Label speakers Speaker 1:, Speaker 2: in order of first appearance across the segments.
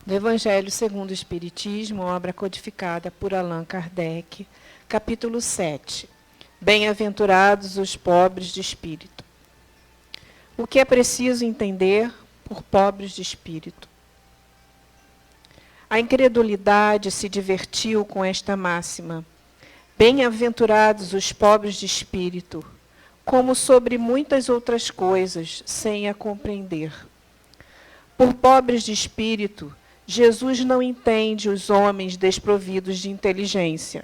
Speaker 1: Do Evangelho segundo o Espiritismo, obra codificada por Allan Kardec, capítulo 7. Bem-aventurados os pobres de espírito. O que é preciso entender por pobres de espírito? A incredulidade se divertiu com esta máxima. Bem-aventurados os pobres de espírito, como sobre muitas outras coisas, sem a compreender. Por pobres de espírito, Jesus não entende os homens desprovidos de inteligência,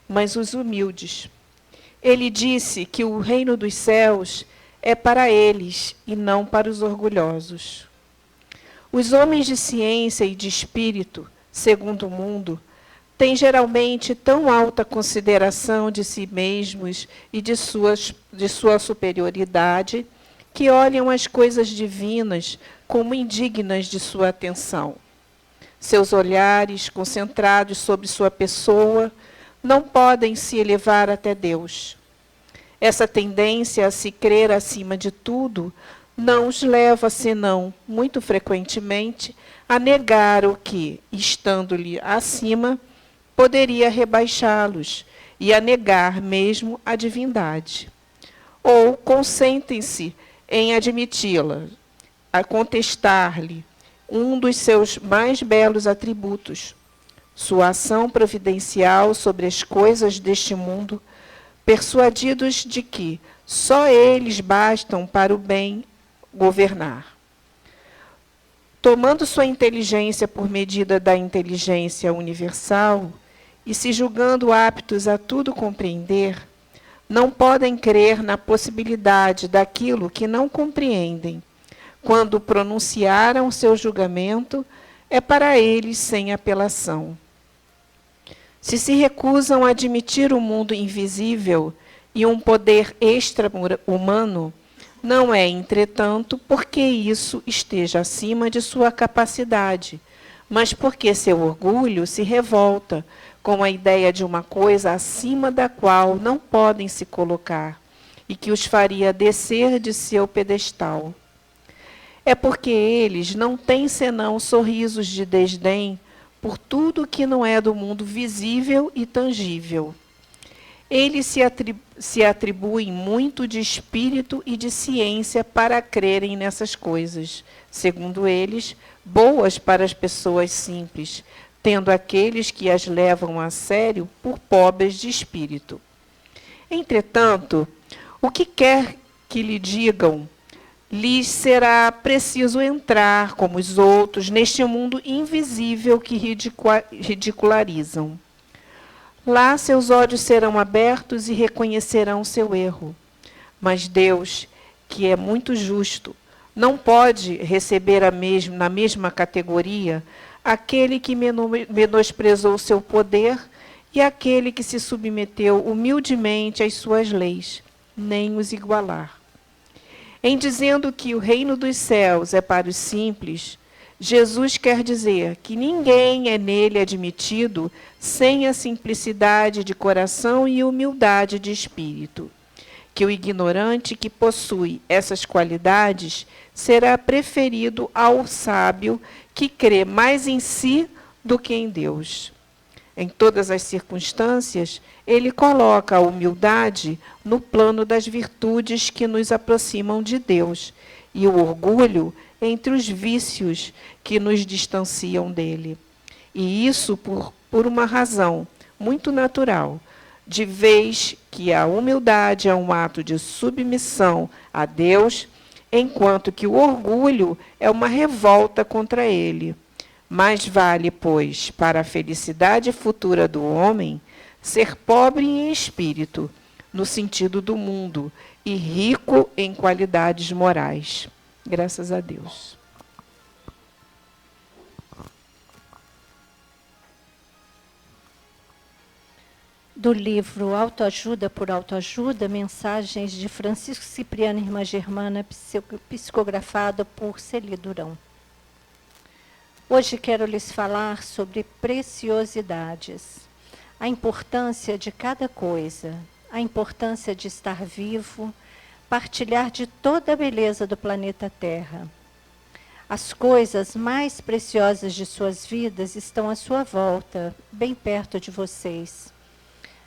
Speaker 1: mas os humildes. Ele disse que o reino dos céus é para eles e não para os orgulhosos. Os homens de ciência e de espírito, segundo o mundo, têm geralmente tão alta consideração de si mesmos e de sua superioridade, que olham as coisas divinas como indignas de sua atenção. Seus olhares, concentrados sobre sua pessoa, não podem se elevar até Deus. Essa tendência a se crer acima de tudo não os leva, senão, muito frequentemente, a negar o que, estando-lhe acima, poderia rebaixá-los, e a negar mesmo a divindade. Ou consentem-se em admiti-la, a contestar-lhe um dos seus mais belos atributos, sua ação providencial sobre as coisas deste mundo, persuadidos de que só eles bastam para o bem governar. Tomando sua inteligência por medida da inteligência universal e se julgando aptos a tudo compreender, não podem crer na possibilidade daquilo que não compreendem. Quando pronunciaram seu julgamento, é para eles sem apelação. Se recusam a admitir o mundo invisível e um poder extra-humano, não é, entretanto, porque isso esteja acima de sua capacidade, mas porque seu orgulho se revolta com a ideia de uma coisa acima da qual não podem se colocar e que os faria descer de seu pedestal. É porque eles não têm senão sorrisos de desdém por tudo que não é do mundo visível e tangível. Eles se atribuem muito de espírito e de ciência para crerem nessas coisas, segundo eles, boas para as pessoas simples, tendo aqueles que as levam a sério por pobres de espírito. Entretanto, o que quer que lhe digam, lhes será preciso entrar, como os outros, neste mundo invisível que ridicularizam. Lá seus olhos serão abertos e reconhecerão seu erro. Mas Deus, que é muito justo, não pode receber na mesma categoria aquele que menosprezou seu poder e aquele que se submeteu humildemente às suas leis, nem os igualar. Em dizendo que o reino dos céus é para os simples, Jesus quer dizer que ninguém é nele admitido sem a simplicidade de coração e humildade de espírito. Que o ignorante que possui essas qualidades será preferido ao sábio que crê mais em si do que em Deus. Em todas as circunstâncias, ele coloca a humildade no plano das virtudes que nos aproximam de Deus e o orgulho entre os vícios que nos distanciam dele. E isso por uma razão muito natural, de vez que a humildade é um ato de submissão a Deus, enquanto que o orgulho é uma revolta contra ele. Mais vale, pois, para a felicidade futura do homem, ser pobre em espírito, no sentido do mundo, e rico em qualidades morais. Graças a Deus.
Speaker 2: Do livro Autoajuda por Autoajuda, mensagens de Francisco Cipriano e Irmã Germana, psicografado por Celi Durão. Hoje quero lhes falar sobre preciosidades, a importância de cada coisa, a importância de estar vivo, partilhar de toda a beleza do planeta Terra. As coisas mais preciosas de suas vidas estão à sua volta, bem perto de vocês.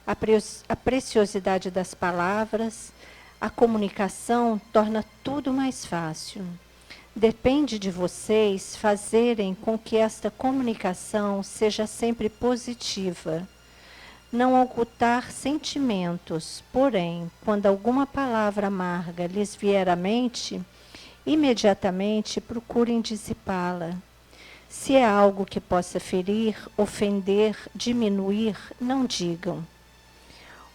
Speaker 2: A preciosidade das palavras, a comunicação torna tudo mais fácil. Depende de vocês fazerem com que esta comunicação seja sempre positiva. Não ocultar sentimentos, porém, quando alguma palavra amarga lhes vier à mente, imediatamente procurem dissipá-la. Se é algo que possa ferir, ofender, diminuir, não digam.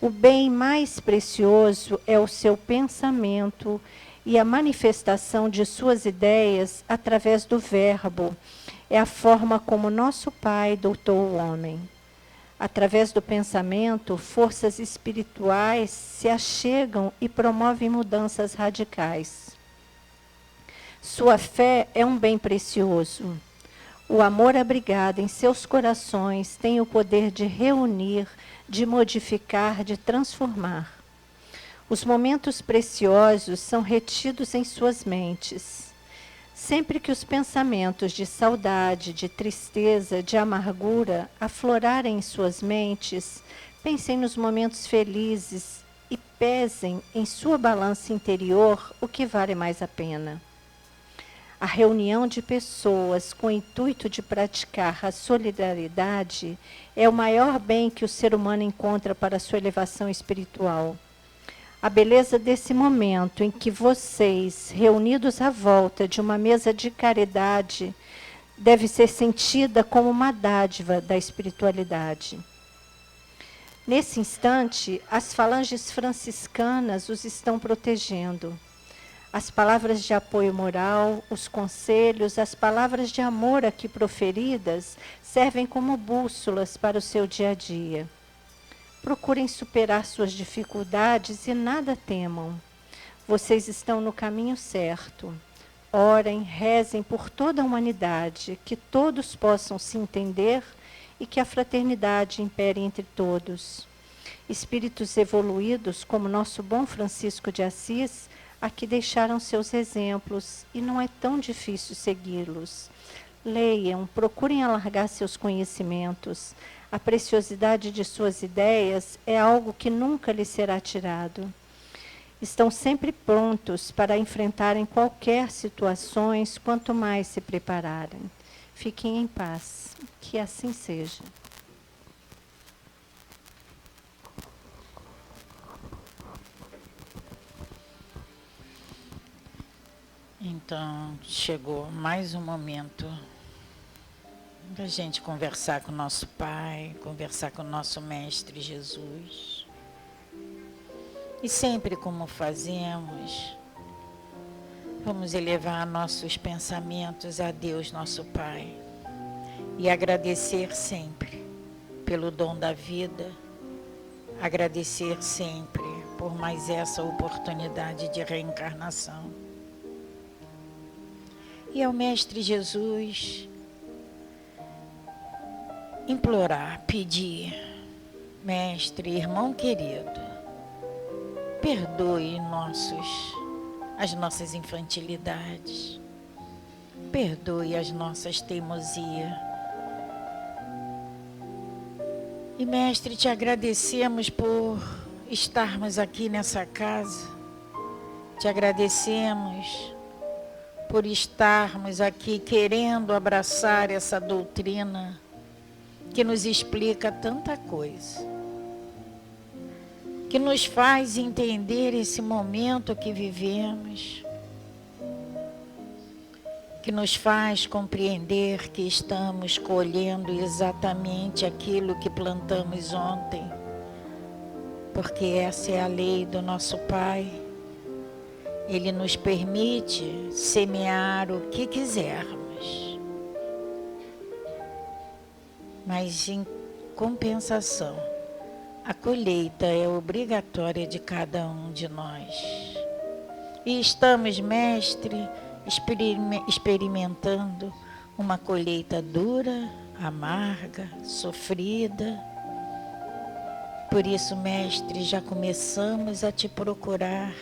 Speaker 2: O bem mais precioso é o seu pensamento e a manifestação de suas ideias através do verbo. É a forma como nosso Pai doutou o homem. Através do pensamento, forças espirituais se achegam e promovem mudanças radicais. Sua fé é um bem precioso. O amor abrigado em seus corações tem o poder de reunir, de modificar, de transformar. Os momentos preciosos são retidos em suas mentes. Sempre que os pensamentos de saudade, de tristeza, de amargura aflorarem em suas mentes, pensem nos momentos felizes e pesem em sua balança interior o que vale mais a pena. A reunião de pessoas com o intuito de praticar a solidariedade é o maior bem que o ser humano encontra para a sua elevação espiritual. A beleza desse momento em que vocês, reunidos à volta de uma mesa de caridade, deve ser sentida como uma dádiva da espiritualidade. Nesse instante, as falanges franciscanas os estão protegendo. As palavras de apoio moral, os conselhos, as palavras de amor aqui proferidas servem como bússolas para o seu dia a dia. Procurem superar suas dificuldades e nada temam. Vocês estão no caminho certo. Orem, rezem por toda a humanidade, que todos possam se entender e que a fraternidade impere entre todos. Espíritos evoluídos, como nosso bom Francisco de Assis, aqui deixaram seus exemplos e não é tão difícil segui-los. Leiam, procurem alargar seus conhecimentos. A preciosidade de suas ideias é algo que nunca lhes será tirado. Estão sempre prontos para enfrentarem qualquer situações, quanto mais se prepararem. Fiquem em paz. Que assim seja.
Speaker 3: Então, chegou mais um momento da gente conversar com o nosso Pai, conversar com o nosso Mestre Jesus. E sempre como fazemos, vamos elevar nossos pensamentos a Deus, nosso Pai, e agradecer sempre pelo dom da vida, agradecer sempre por mais essa oportunidade de reencarnação. E ao Mestre Jesus implorar, pedir: Mestre, irmão querido, perdoe as nossas infantilidades, perdoe as nossas teimosias. E Mestre, te agradecemos por estarmos aqui nessa casa, te agradecemos por estarmos aqui querendo abraçar essa doutrina que nos explica tanta coisa, que nos faz entender esse momento que vivemos, que nos faz compreender que estamos colhendo exatamente aquilo que plantamos ontem, porque essa é a lei do nosso Pai. Ele nos permite semear o que quisermos, mas em compensação, a colheita é obrigatória de cada um de nós. E estamos, Mestre, experimentando uma colheita dura, amarga, sofrida. Por isso, Mestre, já começamos a te procurar,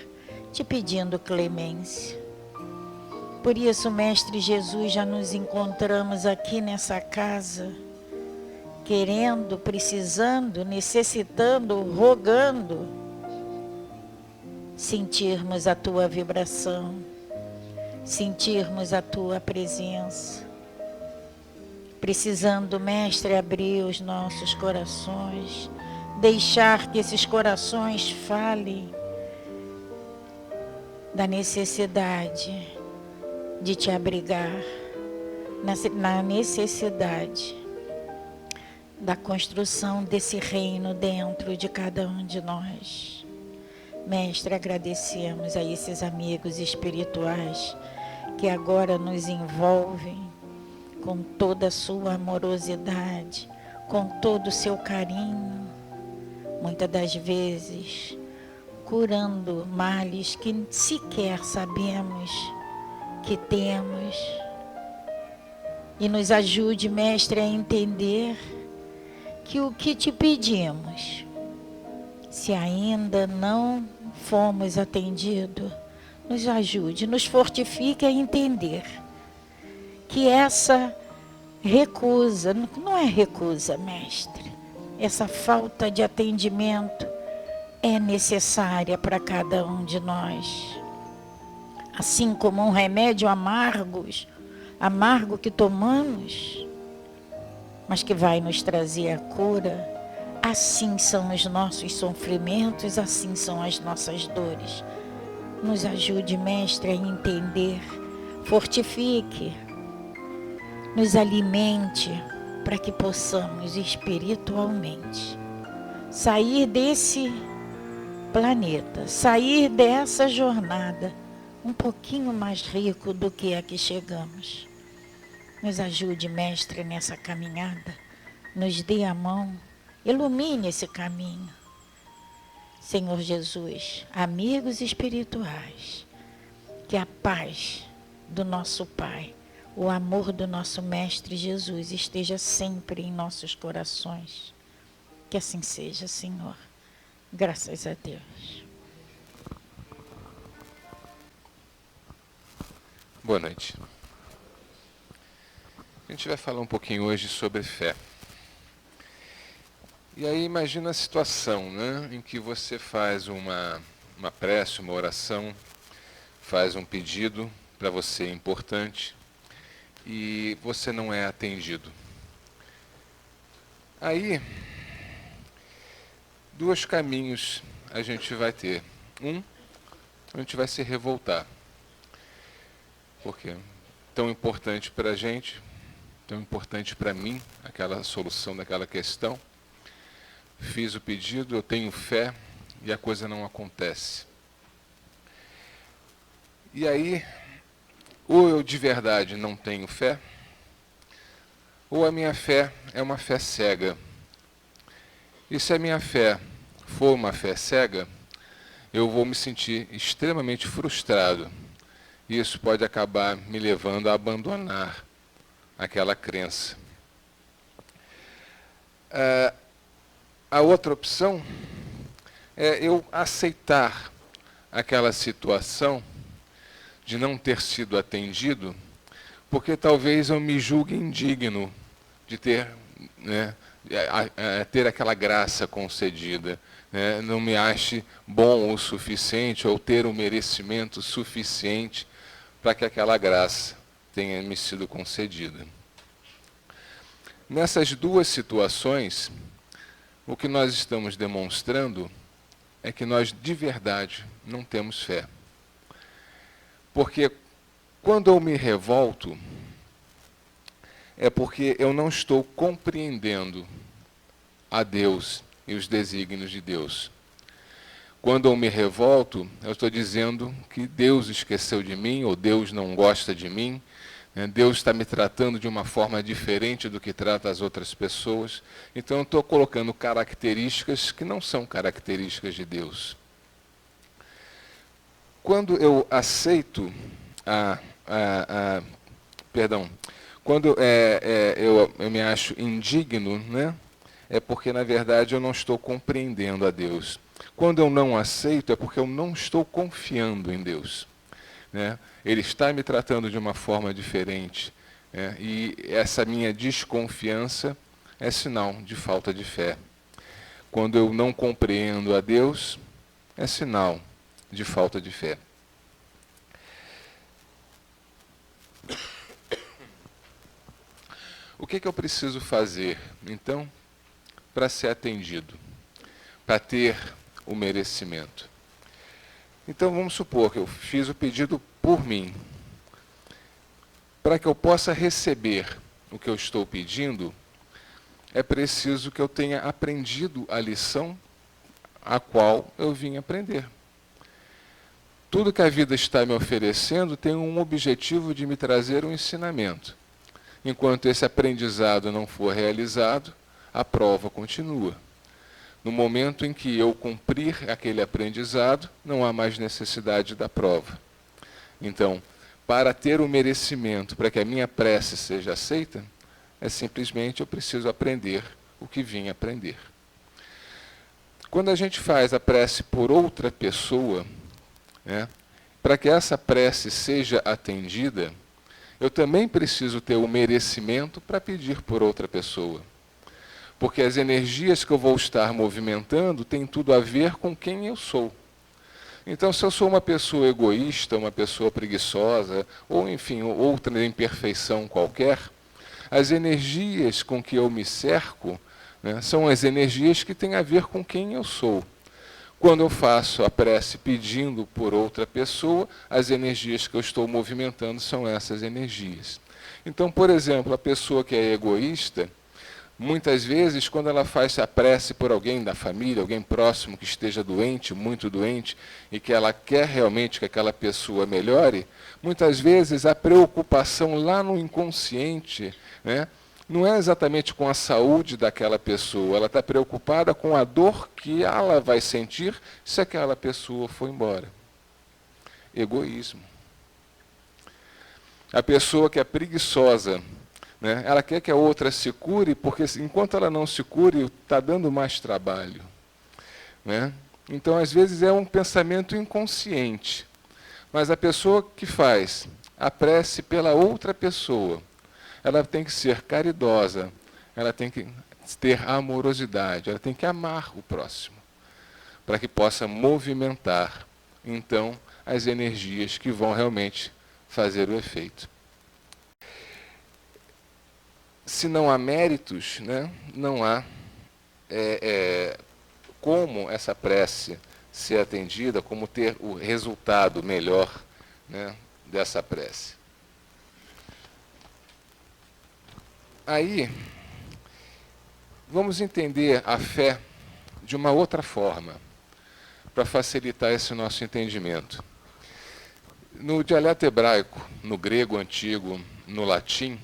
Speaker 3: te pedindo clemência. Por isso, Mestre Jesus, já nos encontramos aqui nessa casa, querendo, precisando, necessitando, rogando, sentirmos a Tua vibração, sentirmos a Tua presença. Precisando, Mestre, abrir os nossos corações, deixar que esses corações falem da necessidade de Te abrigar, na necessidade da construção desse reino dentro de cada um de nós. Mestre, agradecemos a esses amigos espirituais que agora nos envolvem com toda a sua amorosidade, com todo o seu carinho, muitas das vezes curando males que sequer sabemos que temos. E nos ajude, Mestre, a entender que o que Te pedimos, se ainda não fomos atendidos, nos ajude, nos fortifique a entender que essa recusa, não é recusa, Mestre, essa falta de atendimento é necessária para cada um de nós. Assim como um remédio amargo que tomamos, mas que vai nos trazer a cura, assim são os nossos sofrimentos, assim são as nossas dores. Nos ajude, Mestre, a entender, fortifique, nos alimente para que possamos espiritualmente sair desse planeta, sair dessa jornada um pouquinho mais rico do que a que chegamos. Nos ajude, Mestre, nessa caminhada, nos dê a mão, ilumine esse caminho. Senhor Jesus, amigos espirituais, que a paz do nosso Pai, o amor do nosso Mestre Jesus esteja sempre em nossos corações. Que assim seja, Senhor. Graças a Deus.
Speaker 4: Boa noite. A gente vai falar um pouquinho hoje sobre fé. E aí imagina a situação, né, em que você faz uma prece, uma oração, faz um pedido para você importante e você não é atendido. Aí, dois caminhos a gente vai ter. A gente vai se revoltar. Porque é tão importante para a gente, tão importante para mim, aquela solução daquela questão. Fiz o pedido, eu tenho fé e a coisa não acontece. E aí, ou eu de verdade não tenho fé, ou a minha fé é uma fé cega. E se a minha fé for uma fé cega, eu vou me sentir extremamente frustrado. E isso pode acabar me levando a abandonar aquela crença. A outra opção é eu aceitar aquela situação de não ter sido atendido, porque talvez eu me julgue indigno de ter, né, ter aquela graça concedida, né, não me ache bom o suficiente ou ter o merecimento suficiente para que aquela graça tenha me sido concedida. Nessas duas situações, o que nós estamos demonstrando é que nós de verdade não temos fé. Porque quando eu me revolto, é porque eu não estou compreendendo a Deus e os desígnios de Deus. Quando eu me revolto, eu estou dizendo que Deus esqueceu de mim, ou Deus não gosta de mim, né? Deus está me tratando de uma forma diferente do que trata as outras pessoas. Então eu estou colocando características que não são características de Deus. Quando eu aceito quando eu me acho indigno, né? É porque, na verdade, eu não estou compreendendo a Deus. Quando eu não aceito, é porque eu não estou confiando em Deus. né? Ele está me tratando de uma forma diferente, né? E essa minha desconfiança é sinal de falta de fé. Quando eu não compreendo a Deus, é sinal de falta de fé. O que eu preciso fazer, então, para ser atendido, para ter o merecimento? Então, vamos supor que eu fiz o pedido por mim. Para que eu possa receber o que eu estou pedindo, é preciso que eu tenha aprendido a lição a qual eu vim aprender. Tudo que a vida está me oferecendo tem um objetivo de me trazer um ensinamento. Enquanto esse aprendizado não for realizado, a prova continua. No momento em que eu cumprir aquele aprendizado, não há mais necessidade da prova. Então, para ter o merecimento, para que a minha prece seja aceita, é simplesmente eu preciso aprender o que vim aprender. Quando a gente faz a prece por outra pessoa, né, para que essa prece seja atendida, eu também preciso ter o merecimento para pedir por outra pessoa. Porque as energias que eu vou estar movimentando têm tudo a ver com quem eu sou. Então, se eu sou uma pessoa egoísta, uma pessoa preguiçosa, ou enfim, outra imperfeição qualquer, as energias com que eu me cerco, né, são as energias que têm a ver com quem eu sou. Quando eu faço a prece pedindo por outra pessoa, as energias que eu estou movimentando são essas energias. Então, por exemplo, a pessoa que é egoísta, muitas vezes, quando ela faz a prece por alguém da família, alguém próximo que esteja doente, muito doente, e que ela quer realmente que aquela pessoa melhore, muitas vezes a preocupação lá no inconsciente, né, não é exatamente com a saúde daquela pessoa, ela está preocupada com a dor que ela vai sentir se aquela pessoa for embora. Egoísmo. A pessoa que é preguiçosa, né, ela quer que a outra se cure, porque enquanto ela não se cure, está dando mais trabalho. Né? Então, às vezes, é um pensamento inconsciente. Mas a pessoa que faz a prece pela outra pessoa, ela tem que ser caridosa, ela tem que ter amorosidade, ela tem que amar o próximo, para que possa movimentar, então, as energias que vão realmente fazer o efeito. Se não há méritos, né, não há como essa prece ser atendida, como ter o resultado melhor, né, dessa prece. Aí, vamos entender a fé de uma outra forma, para facilitar esse nosso entendimento. No dialeto hebraico, no grego antigo, no latim,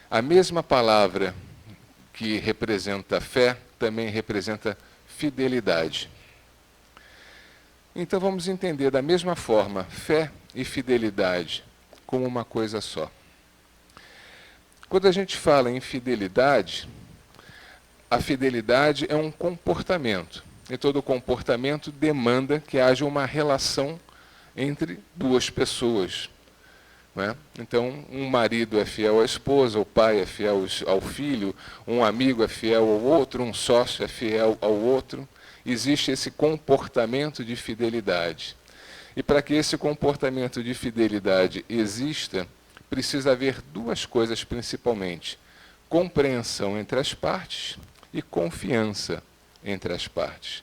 Speaker 4: a mesma palavra que representa fé também representa fidelidade. Então vamos entender da mesma forma fé e fidelidade como uma coisa só. Quando a gente fala em fidelidade, a fidelidade é um comportamento. E todo comportamento demanda que haja uma relação entre duas pessoas. Não é? Então, um marido é fiel à esposa, o pai é fiel ao filho, um amigo é fiel ao outro, um sócio é fiel ao outro. Existe esse comportamento de fidelidade. E para que esse comportamento de fidelidade exista, precisa haver duas coisas principalmente: compreensão entre as partes e confiança entre as partes.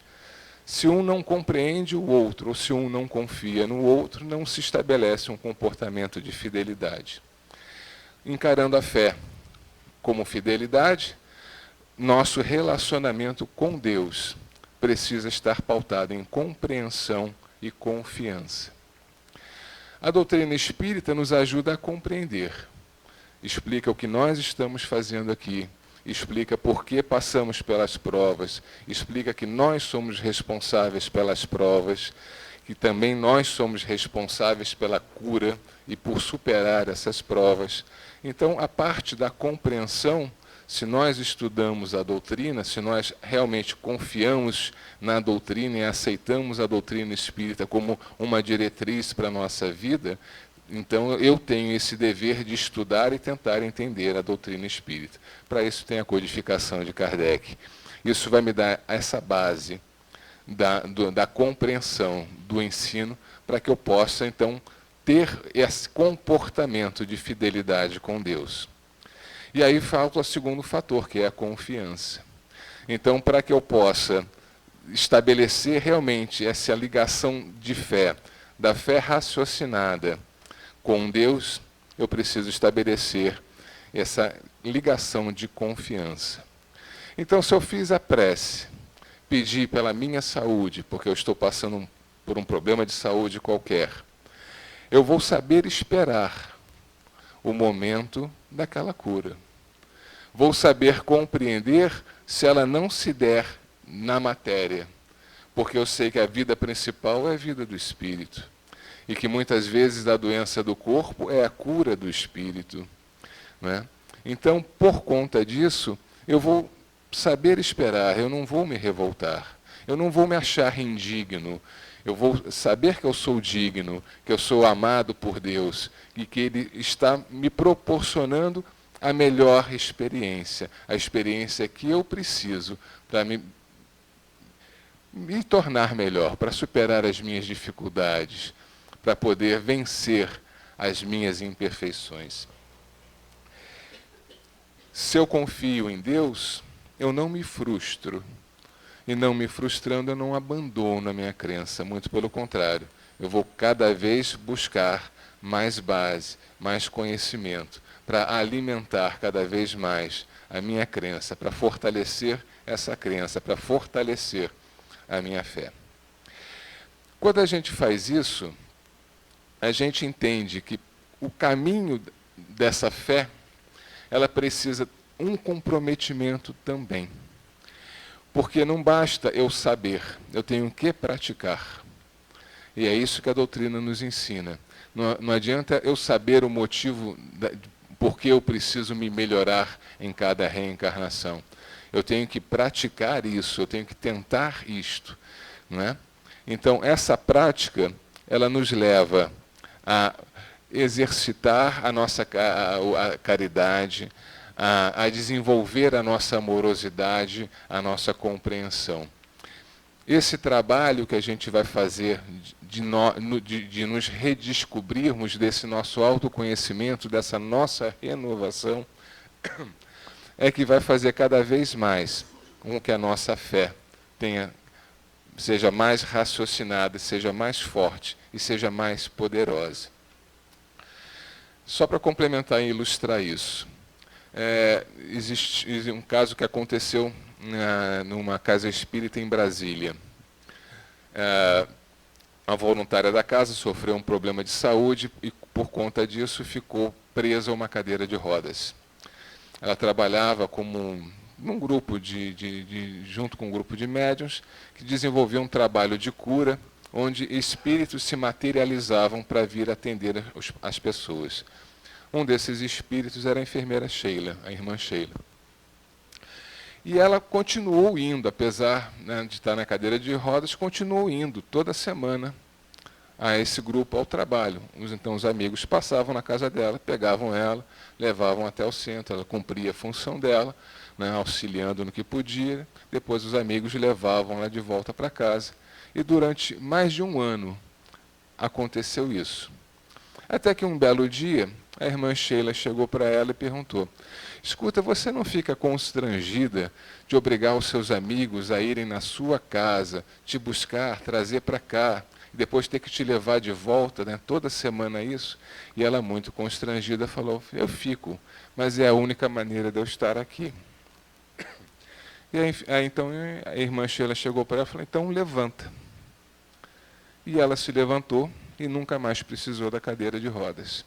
Speaker 4: Se um não compreende o outro, ou se um não confia no outro, não se estabelece um comportamento de fidelidade. Encarando a fé como fidelidade, nosso relacionamento com Deus precisa estar pautado em compreensão e confiança. A doutrina espírita nos ajuda a compreender. Explica o que nós estamos fazendo aqui, explica por que passamos pelas provas, explica que nós somos responsáveis pelas provas, que também nós somos responsáveis pela cura e por superar essas provas. Então, a parte da compreensão se nós estudamos a doutrina, se nós realmente confiamos na doutrina e aceitamos a doutrina espírita como uma diretriz para a nossa vida, então eu tenho esse dever de estudar e tentar entender a doutrina espírita. Para isso tem a codificação de Kardec. Isso vai me dar essa base da compreensão do ensino, para que eu possa, então, ter esse comportamento de fidelidade com Deus. E aí falta o segundo fator, que é a confiança. Então, para que eu possa estabelecer realmente essa ligação de fé, da fé raciocinada com Deus, eu preciso estabelecer essa ligação de confiança. Então, se eu fiz a prece, pedi pela minha saúde, porque eu estou passando por um problema de saúde qualquer, eu vou saber esperar o momento daquela cura. Vou saber compreender se ela não se der na matéria, porque eu sei que a vida principal é a vida do espírito, e que muitas vezes a doença do corpo é a cura do espírito, né? Então, por conta disso, eu vou saber esperar, eu não vou me revoltar, eu não vou me achar indigno, eu vou saber que eu sou digno, que eu sou amado por Deus, e que Ele está me proporcionando a melhor experiência, a experiência que eu preciso para me tornar melhor, para superar as minhas dificuldades, para poder vencer as minhas imperfeições. Se eu confio em Deus, eu não me frustro. E não me frustrando, eu não abandono a minha crença. Muito pelo contrário, eu vou cada vez buscar mais base, mais conhecimento, para alimentar cada vez mais a minha crença, para fortalecer essa crença, para fortalecer a minha fé. Quando a gente faz isso, a gente entende que o caminho dessa fé, ela precisa um comprometimento também. Porque não basta eu saber, eu tenho que praticar. E é isso que a doutrina nos ensina. Não adianta eu saber o motivo por que eu preciso me melhorar em cada reencarnação. Eu tenho que praticar isso, eu tenho que tentar isto, não é? Então, essa prática, ela nos leva a exercitar a nossa a caridade, a desenvolver a nossa amorosidade, a nossa compreensão. Esse trabalho que a gente vai fazer de nos redescobrirmos desse nosso autoconhecimento, dessa nossa renovação, é que vai fazer cada vez mais com que a nossa fé seja mais raciocinada, seja mais forte e seja mais poderosa. Só para complementar e ilustrar isso, existe um caso que aconteceu numa casa espírita em Brasília. A voluntária da casa sofreu um problema de saúde e, por conta disso, ficou presa a uma cadeira de rodas. Ela trabalhava como num grupo junto com um grupo de médiuns que desenvolveu um trabalho de cura, onde espíritos se materializavam para vir atender as pessoas. Um desses espíritos era a enfermeira Sheila, a irmã Sheila. E ela continuou indo, apesar de estar na cadeira de rodas, continuou indo toda semana a esse grupo ao trabalho. Então os amigos passavam na casa dela, pegavam ela, levavam até o centro, ela cumpria a função dela, auxiliando no que podia, depois os amigos levavam ela de volta para casa. E durante mais de um ano aconteceu isso. Até que um belo dia, a irmã Sheila chegou para ela e perguntou: escuta, você não fica constrangida de obrigar os seus amigos a irem na sua casa, te buscar, trazer para cá, e depois ter que te levar de volta, toda semana isso? E ela, muito constrangida, falou: eu fico, mas é a única maneira de eu estar aqui. E aí, então a irmã Sheila chegou para ela e falou: então levanta. E ela se levantou e nunca mais precisou da cadeira de rodas.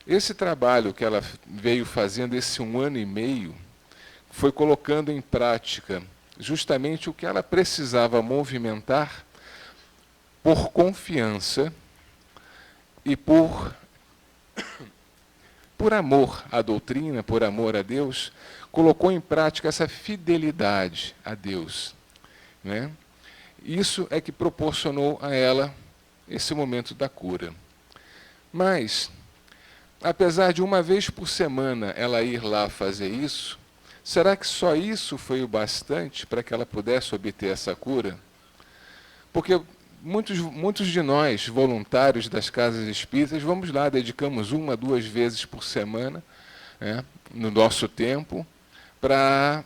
Speaker 4: Esse trabalho que ela veio fazendo esse 1 ano e meio, foi colocando em prática justamente o que ela precisava movimentar por confiança e por por amor à doutrina, por amor a Deus, colocou em prática essa fidelidade a Deus, né? Isso é que proporcionou a ela esse momento da cura. Mas, apesar de uma vez por semana ela ir lá fazer isso, será que só isso foi o bastante para que ela pudesse obter essa cura? Porque muitos de nós, voluntários das casas espíritas, vamos lá, dedicamos 1 a 2 vezes por semana, né, no nosso tempo, para,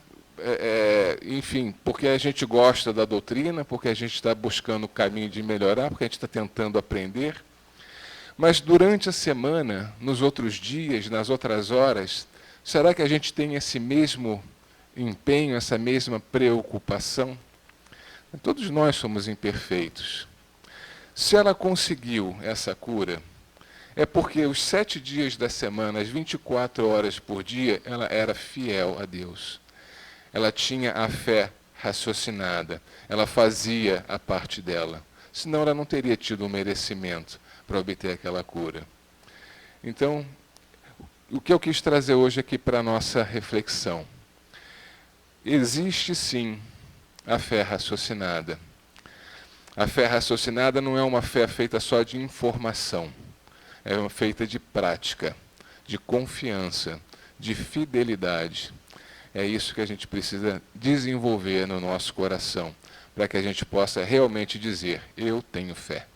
Speaker 4: enfim, porque a gente gosta da doutrina, porque a gente está buscando o caminho de melhorar, porque a gente está tentando aprender. Mas durante a semana, nos outros dias, nas outras horas, será que a gente tem esse mesmo empenho, essa mesma preocupação? Todos nós somos imperfeitos. Se ela conseguiu essa cura, é porque os 7 dias da semana, as 24 horas por dia, ela era fiel a Deus. Ela tinha a fé raciocinada, ela fazia a parte dela. Senão ela não teria tido um merecimento para obter aquela cura. Então, o que eu quis trazer hoje aqui para a nossa reflexão? Existe sim a fé raciocinada. A fé raciocinada não é uma fé feita só de informação, é uma feita de prática, de confiança, de fidelidade. É isso que a gente precisa desenvolver no nosso coração, para que a gente possa realmente dizer, eu tenho fé.